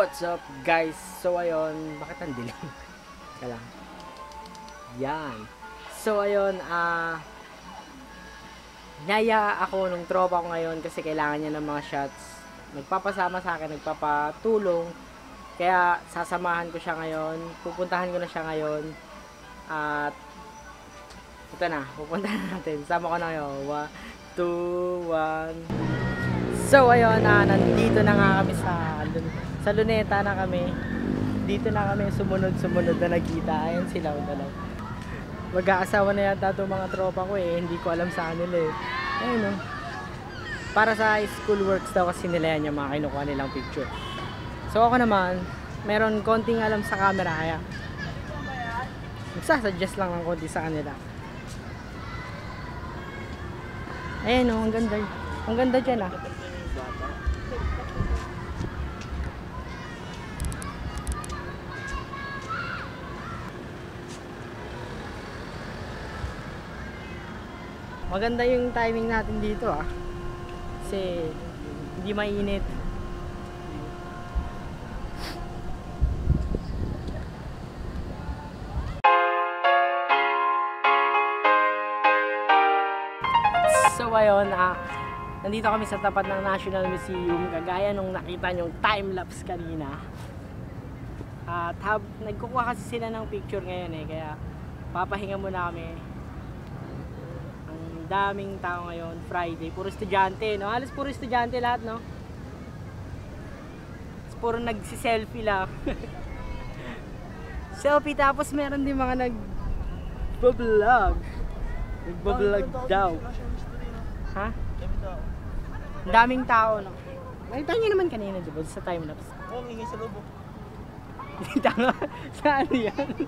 What's up guys? So ayun, bakit ang dilim? Kala. Yan. So ayun, naya ako nung tropa ko ngayon kasi kailangan niya ng mga shots. Nagpapasama sa akin, nagpapatulong. Kaya sasamahan ko siya ngayon. Pupuntahan ko na siya ngayon. At ito na, pupuntahan natin. Sama ko na ngayon. 1, 2, 1. So ayun, nandito na nga kami sa Luneta na kami. Dito na kami sumunod-sumunod na nagkita. Ayan sila, dalaw. Mag-aasawa na yata itong mga tropa ko eh. Hindi ko alam sa kanila eh. Ayun oh. Para sa school works daw kasi nila yan yung mga kinukuha nilang picture. So ako naman, meron konting alam sa camera kaya magsasuggest lang ng konti sa kanila. Ayan oh, ang ganda. Ang ganda dyan ah. Maganda yung timing natin dito ah. Kasi hindi mainit. So ayun, nandito kami sa tapat ng National Museum, kagaya nung nakita nyong time-lapse kanina. At nagkukuha kasi sila ng picture ngayon eh, kaya papahinga muna kami. Ang daming tao ngayon, Friday, puro estudyante, no? Halos puro estudyante lahat, no? Puro nagsi-selfie lang. Selfie, tapos meron din mga nag-vlog. Nag-vlog daw. Ha? Ang daming tao, no? Nakita nyo naman kanina, diba? Sa time-lapse. Oo, hingi sa lobo. Tanga. Saan yan?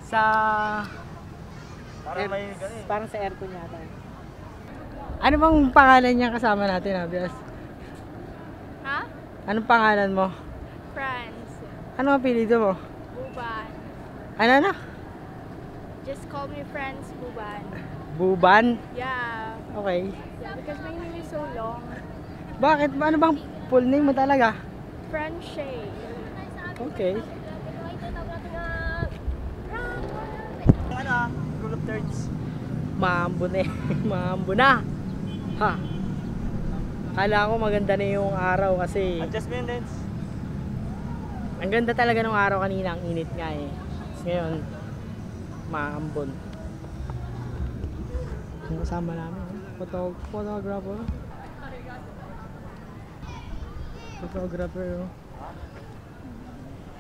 Sa... Parang sa aircon yata. Ano bang pangalan niya kasama natin, Abias? Ha? Anong pangalan mo? Franz. Ano ang apelyido mo? Buban. Ano? Just call me Franz Buban. Buban? Yeah. Okay. Yeah, because my name is so long. Bakit? Ano bang full name mo talaga? Franz Shay. Okay. Ano? Rule of thirds. Maambo na eh. Maambo na. Ha. Kala ko maganda na yung araw kasi Adjustments. ang ganda talaga ng araw kanina. Ang init nga eh. Ngayon, maambon. Yung kasama namin. Photographer. Photographer.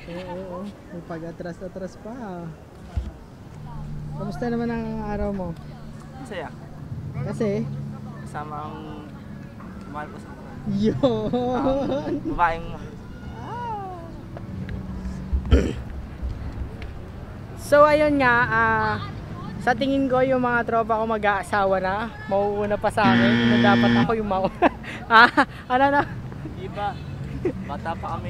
Oo. May pag-atras-atras pa. Kamusta naman ang araw mo? Masaya. Kasi Kasama ang mahal ko sa yun. babaeng So ayun nga, sa tingin ko yung mga tropa ko mag-aasawa na, mauuna pa sa akin na dapat ako yung mauna. Ano na? iba. Bata pa kami.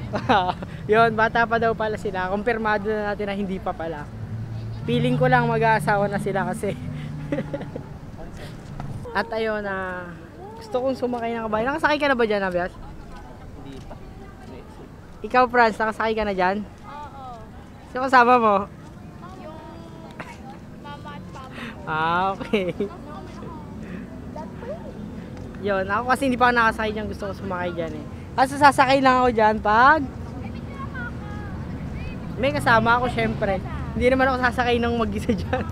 Yun, bata pa daw pala sila. Kumpirmado na natin na hindi pa pala. Feeling ko lang mag-aasawa na sila kasi. At ayun, gusto kong sumakay ng kabayo. Nakasakay ka na ba dyan, Abias? Hindi pa. Ikaw, Franz, nakasakay ka na dyan? Oo. Sino kasama mo? Yung mama at papa. Okay. Yun, ako kasi hindi pa ako nakasakay dyan. Gusto ko sumakay dyan eh. Kasi sasakay lang ako dyan pag may kasama ako, syempre. Hindi naman ako sasakay ng mag-isa dyan.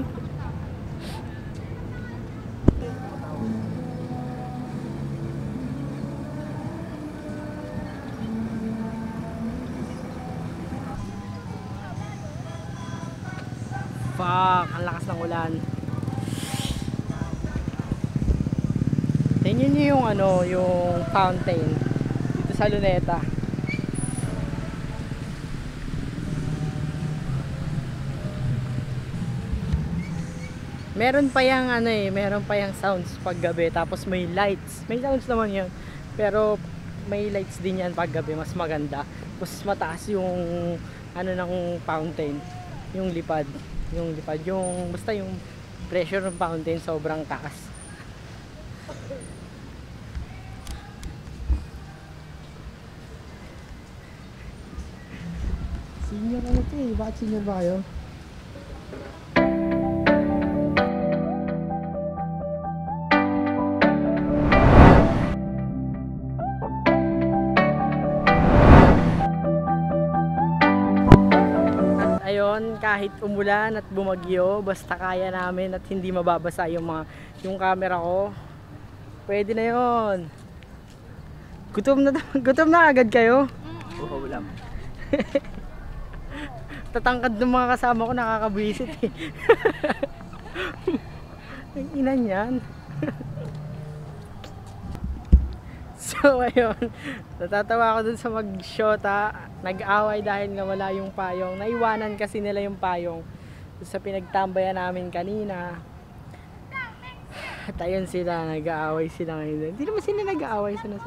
Fuck, ang lakas ng ulan. Tingnan niyo yung yung fountain dito sa Luneta. Meron pa yang meron pa yang sounds pag gabi, tapos may lights. May sounds naman 'yun. Pero may lights din yan pag gabi, mas maganda. Mas mataas yung ng fountain, yung lipad. Basta yung pressure ng fountain sobrang taas. Senior ano to eh? Bakit senior ba kayo? At ayun, kahit umulan at bumagyo, basta kaya namin at hindi mababasa yung camera ko. Pwede na yon. Gutom na agad kayo? Oo, wala. Tatangkad ng mga kasama ko, nakakabwisit eh. Ang ina niyan. So ayun, natatawa ako dun sa mag-shota. Nag-away dahil nga wala yung payong. Naiwanan kasi nila yung payong dun sa pinagtambayan namin kanina. At ayun sila, nag-aaway sila ngayon. Hindi naman sila nag-aaway, sila.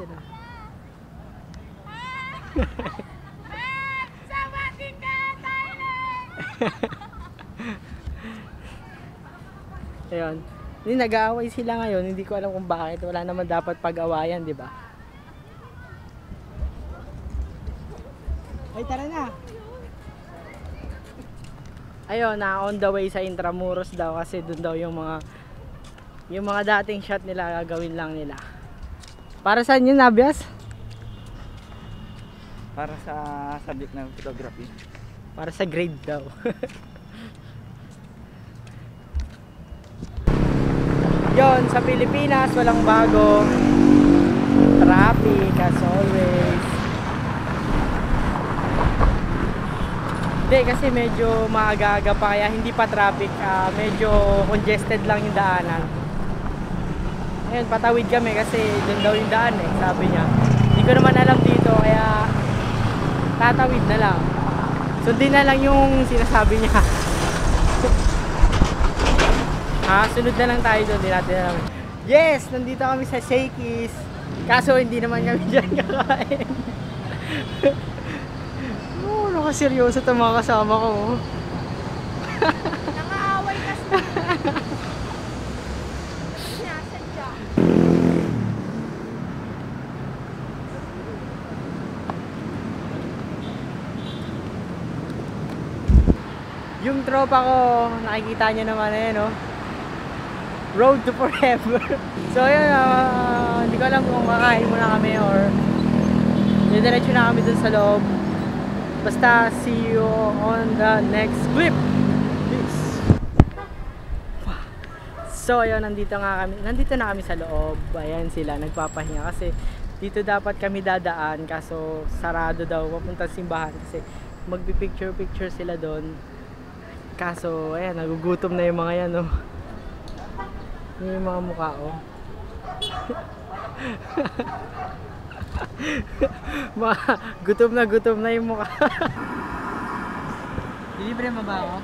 Ayun. Hindi nag-aaway sila ngayon, hindi ko alam kung bakit. Wala naman dapat pag-awayan, di ba? Ay, tara na. Ayun, na on the way sa Intramuros daw kasi doon daw yung mga dating shot nila gagawin lang nila. Para saan yun, Nabias? Para sa subject ng photography. Para sa grade daw. Yon, sa Pilipinas walang bago. Traffic as always. Hindi kasi medyo maaga-aga pa kaya hindi pa traffic, medyo congested lang yung daanan. Ayun, patawid kami kasi doon daw yung daan eh, sabi niya. Hindi ko naman alam dito kaya tatawid na lang. Sundin na lang yung sinasabi niya. Sunod na lang tayo doon, hindi natin alam. Yes, nandito kami sa Shakey's. Kaso hindi naman kami dyan kakain. Oo, nakaseryoso itong mga kasama ko. Nangaaway kasi. Sinasadya. Yung tropa ko, nakikita nyo naman eh, no? Road to forever. So yun, hindi ko alam kung kakain muna kami or didiretso na kami dun sa loob. Basta see you on the next clip. Peace. So ayun, nandito na kami sa loob. Ayan sila, nagpapahinga kasi dito dapat kami dadaan kaso sarado daw papunta simbahan kasi magpi-picture sila doon. Kaso ayan, nagugutom na yung mga yan, no? Yung mga mukha, oh. Gutom na yung mukha. Lilibre mo ba ako?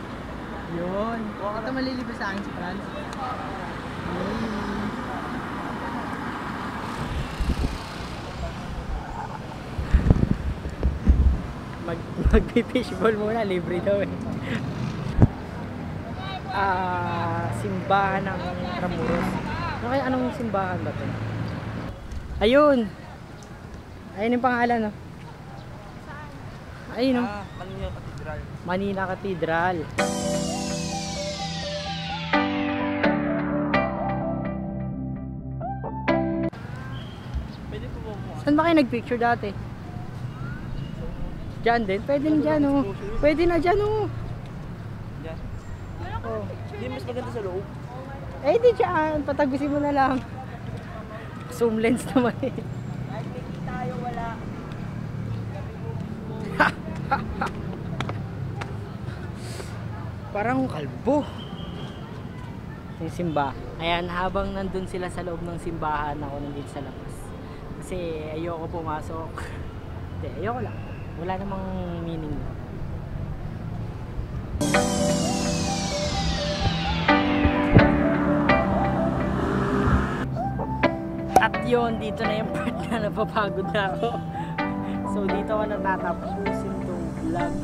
Yun. Ito malilibre sa akin si Franz. Magpi-fishball muna, libre daw eh. Simbahan ng Intramuros. Anong simbahan ba ito? Ayun! Ayun yung pangalan, no? Ayun, no? Manila Cathedral. Manila Cathedral. Pwede po ba mo? Saan ba kayo nagpicture dati? Diyan din? Pwede na dyan, oh. Pwede na dyan, oh. Yan. Oh. Hindi mas maganda sa loob. Eh, di dyan. Patagusin mo na lang. Zoom lens naman eh. Kahit may tayo, wala. Parang kalbo. Yung simba. Ayan, habang nandun sila sa loob ng simbahan, ako nandito sa labas. Kasi ayoko pumasok. Hindi, ayoko lang. Wala namang meaning. At yun, dito na yung part na napapagod na ako. So dito ako natatapusin tong vlog.